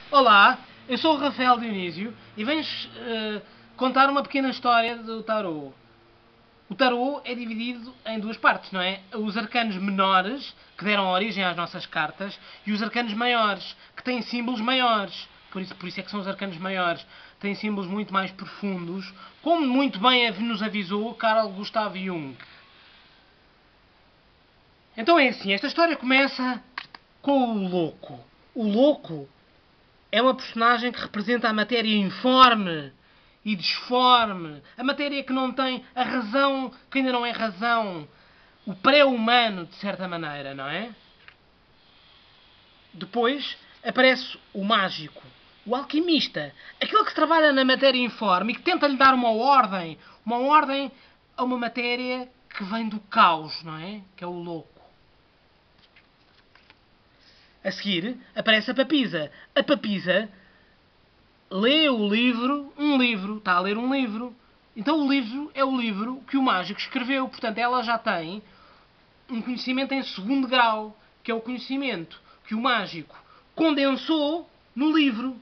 Olá, eu sou o Rafael Dionísio e venho contar uma pequena história do tarô. O tarô é dividido em duas partes, não é? Os arcanos menores, que deram origem às nossas cartas, e os arcanos maiores, que têm símbolos maiores. Por isso é que são os arcanos maiores. Têm símbolos muito mais profundos, como muito bem nos avisou Carl Gustav Jung. Então é assim, esta história começa com o louco. O louco é uma personagem que representa a matéria informe e disforme. A matéria que não tem a razão, que ainda não é razão. O pré-humano, de certa maneira, não é? Depois aparece o mágico, o alquimista, aquele que trabalha na matéria informe e que tenta lhe dar uma ordem a uma matéria que vem do caos, não é? Que é o louco. A seguir aparece a papisa. A papisa lê um livro, está a ler um livro. Então o livro é o livro que o mágico escreveu. Portanto, ela já tem um conhecimento em segundo grau, que é o conhecimento que o mágico condensou no livro.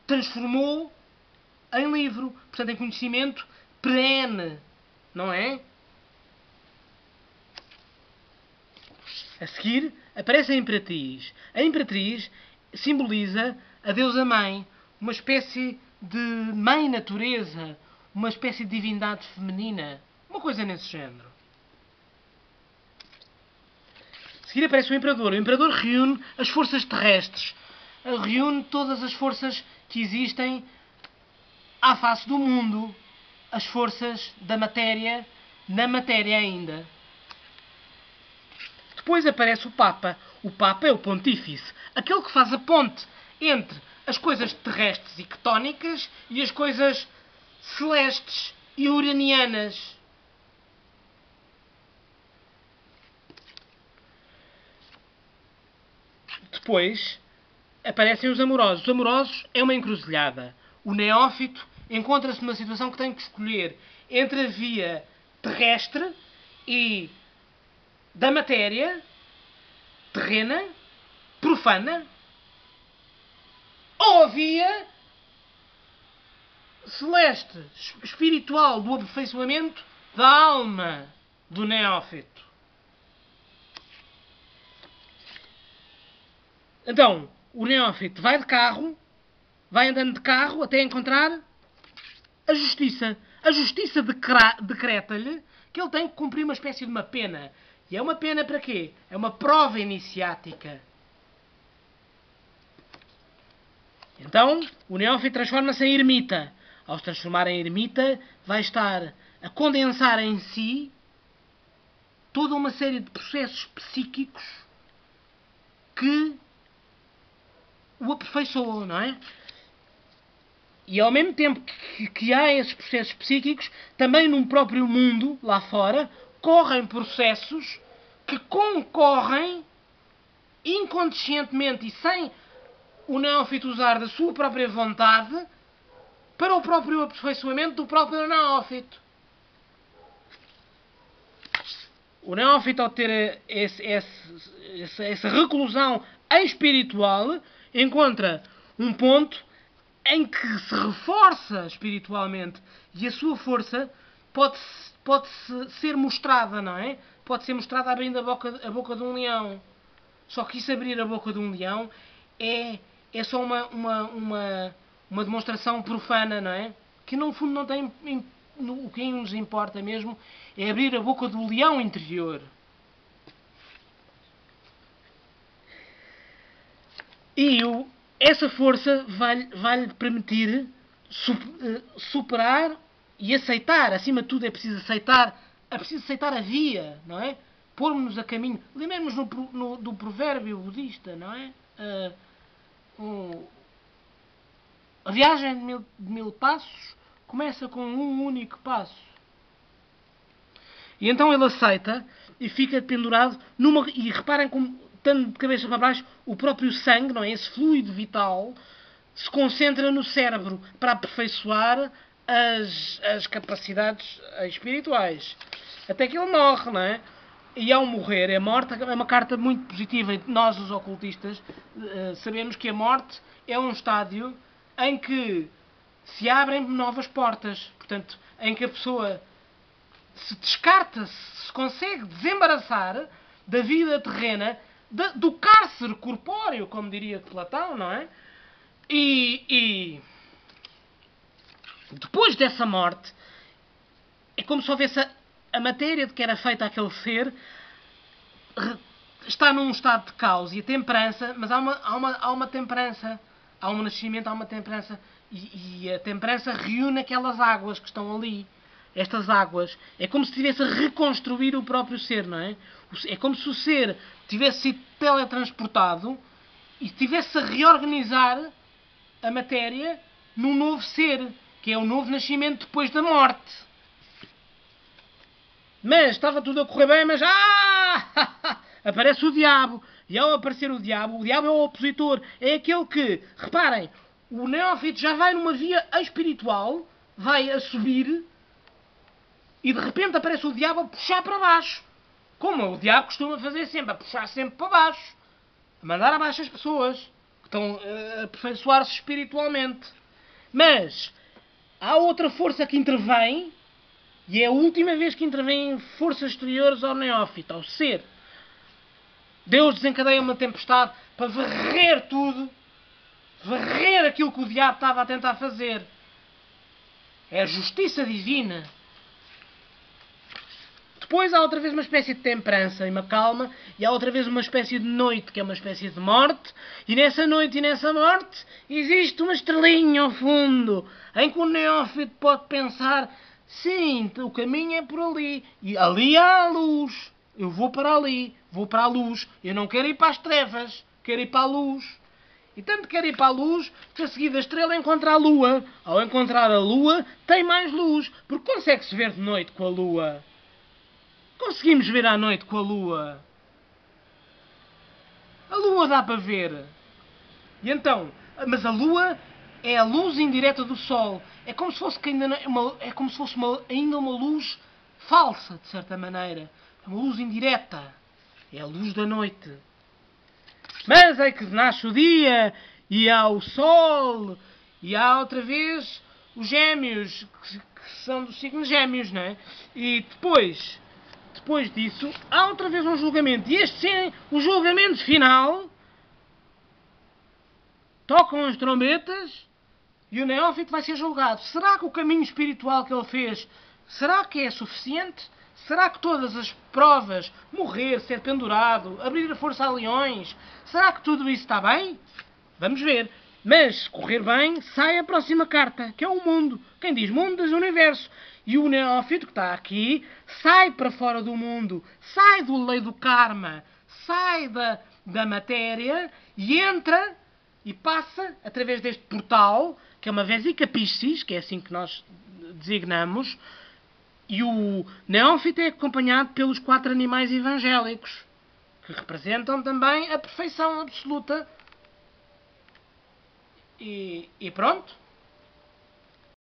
Transformou em livro. Portanto, em conhecimento perene. Não é? A seguir aparece a Imperatriz. A Imperatriz simboliza a deusa mãe, uma espécie de mãe natureza, uma espécie de divindade feminina, uma coisa nesse género. A seguir aparece o Imperador. O Imperador reúne as forças terrestres, reúne todas as forças que existem à face do mundo, as forças da matéria, na matéria ainda. Depois aparece o Papa. O Papa é o pontífice, aquele que faz a ponte entre as coisas terrestres e ctónicas e as coisas celestes e uranianas. Depois aparecem os amorosos. Os amorosos é uma encruzilhada. O neófito encontra-se numa situação que tem que escolher entre a via terrestre e da matéria terrena, profana, ou a via celeste, espiritual, do aperfeiçoamento da alma do neófito. Então, o neófito vai de carro, vai andando de carro até encontrar a justiça. A justiça decreta-lhe que ele tem que cumprir uma espécie de uma pena. E é uma pena para quê? É uma prova iniciática. Então, o neófito transforma-se em ermita. Ao se transformar em ermita, vai estar a condensar em si toda uma série de processos psíquicos que o aperfeiçoam, não é? E ao mesmo tempo que há esses processos psíquicos, também num próprio mundo, lá fora, correm processos que concorrem inconscientemente e sem o neófito usar da sua própria vontade para o próprio aperfeiçoamento do próprio neófito. O neófito, ao ter essa reclusão espiritual, encontra um ponto em que se reforça espiritualmente e a sua força pode ser mostrada, não é? Pode ser mostrada abrindo a boca de um leão. Só que isso abrir a boca de um leão é só uma demonstração profana, não é? Que no fundo não tem. O que nos importa mesmo é abrir a boca do leão interior. E essa força vai-lhe permitir superar e aceitar. Acima de tudo é preciso aceitar a via, não é? Pormos-nos a caminho. Lembremos do provérbio budista, não é? A viagem de mil passos começa com um único passo. E então ele aceita e fica pendurado numa. E reparem como, estando de cabeça para baixo, o próprio sangue, não é? Esse fluido vital, se concentra no cérebro para aperfeiçoar as capacidades espirituais. Até que ele morre, não é? e ao morrer, a morte é uma carta muito positiva. Nós, os ocultistas, sabemos que a morte é um estádio em que se abrem novas portas. Portanto, em que a pessoa se descarta, se consegue desembaraçar da vida terrena, do cárcere corpóreo, como diria Platão, não é? E depois dessa morte, é como se houvesse a matéria de que era feita aquele ser está num estado de caos e a temperança, mas há uma temperança, há um nascimento, há uma temperança, e a temperança reúne aquelas águas que estão ali. Estas águas, é como se estivesse a reconstruir o próprio ser, não é? É como se o ser tivesse sido teletransportado e estivesse a reorganizar a matéria num novo ser, que é o novo nascimento depois da morte. Mas estava tudo a correr bem, mas aparece o diabo. E ao aparecer o diabo é o opositor. É aquele que, reparem, o neófito já vai numa via espiritual, vai a subir, e de repente aparece o diabo a puxar para baixo. Como o diabo costuma fazer sempre, a puxar sempre para baixo. A mandar abaixo as pessoas que estão a aperfeiçoar-se espiritualmente. Mas há outra força que intervém, e é a última vez que intervêm forças exteriores ao neófito, ao ser. Deus desencadeia uma tempestade para varrer tudo, varrer aquilo que o diabo estava a tentar fazer. É a justiça divina. Depois há outra vez uma espécie de temperança e uma calma, e há outra vez uma espécie de noite, que é uma espécie de morte, e nessa noite e nessa morte existe uma estrelinha ao fundo, em que o neófito pode pensar: sim, o caminho é por ali, e ali há a luz, eu vou para ali, vou para a luz, eu não quero ir para as trevas, quero ir para a luz. E tanto quer ir para a luz, que a seguir da estrela encontra a lua. Ao encontrar a lua, tem mais luz, porque consegue-se ver de noite com a lua. Conseguimos ver à noite com a lua. A lua dá para ver. E então, mas a lua é a luz indireta do sol. É como se fosse ainda uma luz falsa, de certa maneira. É uma luz indireta. É a luz da noite. Mas é que nasce o dia, e há o sol, e há outra vez os gêmeos, que são do signo gêmeos, não é? E depois disso, há outra vez um julgamento. E este sim, o julgamento final. Tocam as trombetas e o neófito vai ser julgado. Será que o caminho espiritual que ele fez, será que é suficiente? Será que todas as provas, morrer, ser pendurado, abrir a força a leões, será que tudo isso está bem? Vamos ver. Mas, se correr bem, sai a próxima carta, que é o mundo. Quem diz mundo diz universo. E o neófito que está aqui sai para fora do mundo, sai do lei do karma, sai da matéria e entra e passa através deste portal, que é uma vesica Piscis, que é assim que nós designamos, e o neófito é acompanhado pelos 4 animais evangélicos, que representam também a perfeição absoluta. E pronto.